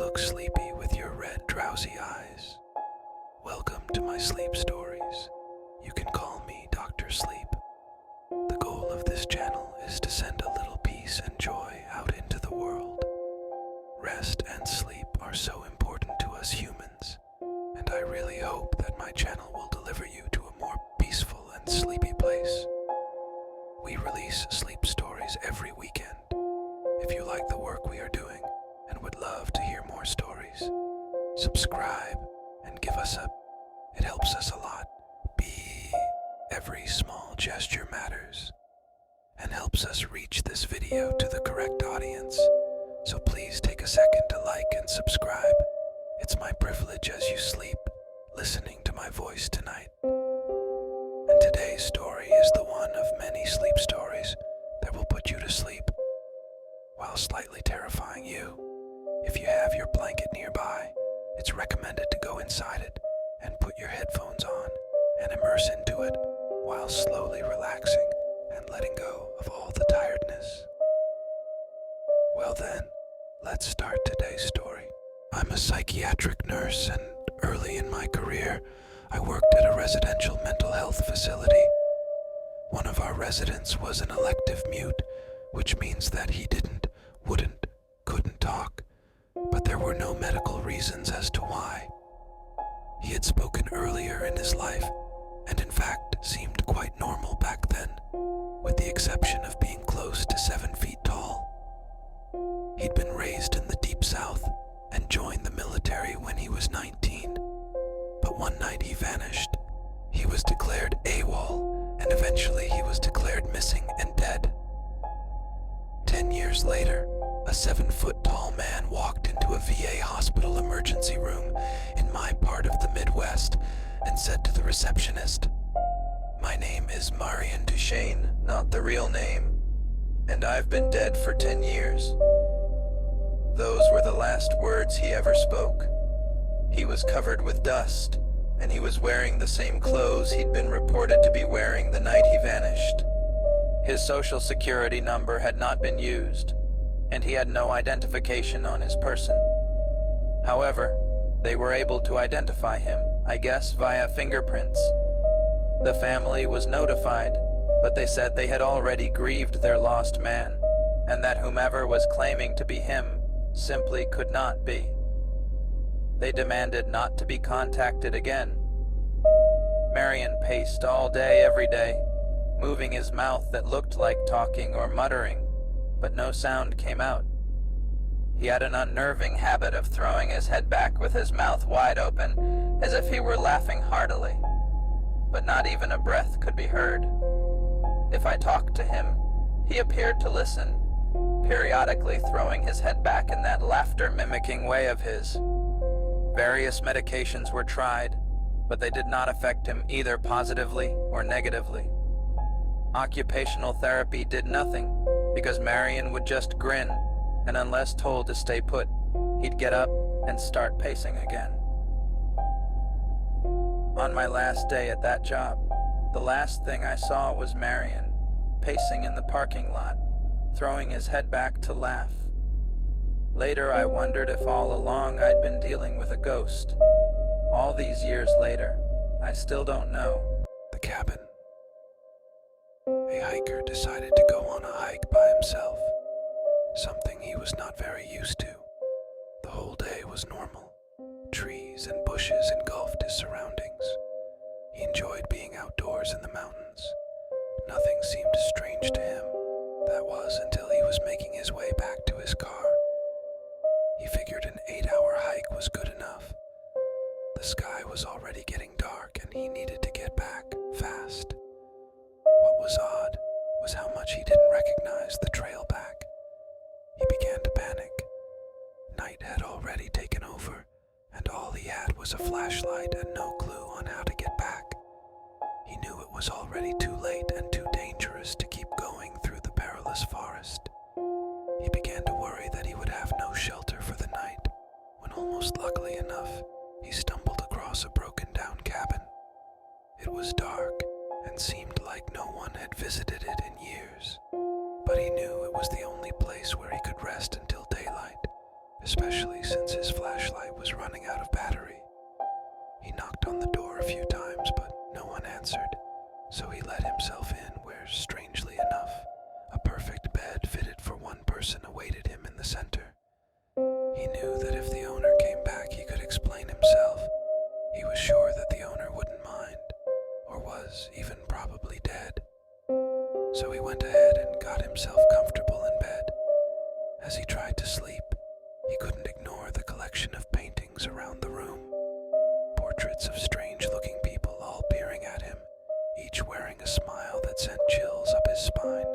look sleepy with your red, drowsy eyes, welcome to my sleep stories. You can call me Dr. Sleep. The goal of this channel is to send a little peace and joy out into the world. Rest and sleep are so important to us humans, and I really hope that my channel will deliver you to a more peaceful and sleepy place. We release sleep stories every weekend. If you like the work we are doing and would love to hear more stories, subscribe and give us a. It helps us a lot. Every small gesture matters and helps us reach this video to the correct audience. So please take a second to like and subscribe. It's my privilege as you sleep, listening to my voice tonight. And today's story is the one of many sleep stories that will put you to sleep while slightly terrifying you. If you have your blanket nearby, it's recommended to go inside it and put your headphones on and immerse into it while slowly relaxing and letting go of all the tiredness. Well then, let's start today's story. I'm a psychiatric nurse, and early in my career, I worked at a residential mental health facility. One of our residents was an elective mute, which means that he couldn't talk, but there were no medical reasons as to why. He had spoken earlier in his life, and in fact seemed quite normal back then, with the exception of being close to 7 feet tall. He'd been raised in the Deep South and joined the military when he was 19, but one night he vanished. He was declared AWOL, and eventually he was declared missing and dead. 10 years later, a 7-foot-tall man walked into a VA hospital emergency room in my part of the Midwest and said to the receptionist, "My name is Marion Duchesne, not the real name, and I've been dead for 10 years. Those were the last words he ever spoke. He was covered with dust, and he was wearing the same clothes he'd been reported to be wearing the night he vanished. His social security number had not been used, and he had no identification on his person. However, they were able to identify him, I guess via fingerprints. The family was notified, but they said they had already grieved their lost man, and that whomever was claiming to be him simply could not be. They demanded not to be contacted again." Marion paced all day every day, moving his mouth that looked like talking or muttering, but no sound came out. He had an unnerving habit of throwing his head back with his mouth wide open, as if he were laughing heartily, but not even a breath could be heard. If I talked to him, he appeared to listen, periodically throwing his head back in that laughter-mimicking way of his. Various medications were tried, but they did not affect him either positively or negatively. Occupational therapy did nothing, because Marion would just grin, and unless told to stay put, he'd get up and start pacing again. On my last day at that job, the last thing I saw was Marion, pacing in the parking lot, throwing his head back to laugh. Later I wondered if all along I'd been dealing with a ghost. All these years later, I still don't know. The cabin. A hiker decided to go on a hike by himself, something he was not very used to. The whole day was normal. Trees and bushes engulfed his surroundings. He enjoyed being outdoors in the mountains. Nothing seemed strange to him. That was until he was making his way back to his car. He figured an 8-hour hike was good enough. The sky was already getting dark and he needed to get back fast. What was odd was how much he didn't recognize the trail back. He began to panic. Night had already taken over, and all he had was a flashlight and no clue on how to get back. He knew it was already too late and too dangerous to keep going through the perilous forest. He began to worry that he would have no shelter for the night, when almost luckily enough, he stumbled across a broken-down cabin. It was dark and seemed like no one had visited it in years, but he knew it was the only place where he could rest until daylight, especially since his flashlight was running out of battery. He knocked on the door a few times, but no one answered, so he let himself in where, strangely enough, a perfect bed fitted for one person awaited him in the center. He knew that if the owner came back, he could explain himself. He was sure that the owner wouldn't mind, or was even probably dead. So he went ahead and got himself comfortable in bed. As he tried to sleep, he couldn't ignore the collection of paintings around the room. Portraits of strange-looking people all peering at him, each wearing a smile that sent chills up his spine.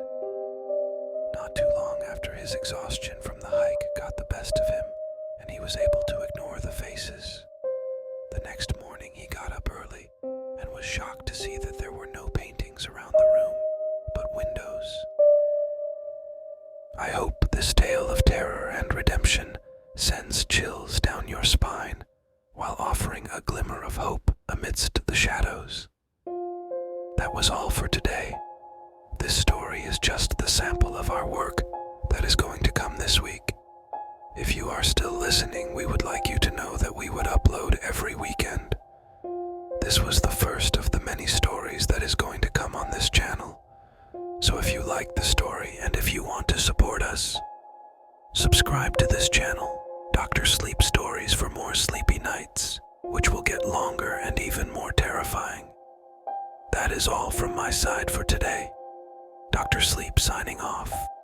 Not too long after his exhaustion from the hike got the best of him, and he was able to ignore the faces. The next morning he got up early and was shocked to see that there were no paintings around the room, but windows. I hope this tale of terror and redemption sends chills down your spine while offering a glimmer of hope amidst the shadows. That was all for today. This story is just the sample of our work that is going to come this week. If you are still listening, we would like you to know that we would upload every weekend. This was the first of the many stories that is going to come on this channel. So if you like the story and if you want to support us, subscribe to this channel, Dr. Sleep Stories, for more sleepy nights, which will get longer and even more terrifying. That is all from my side for today. Dr. Sleep signing off.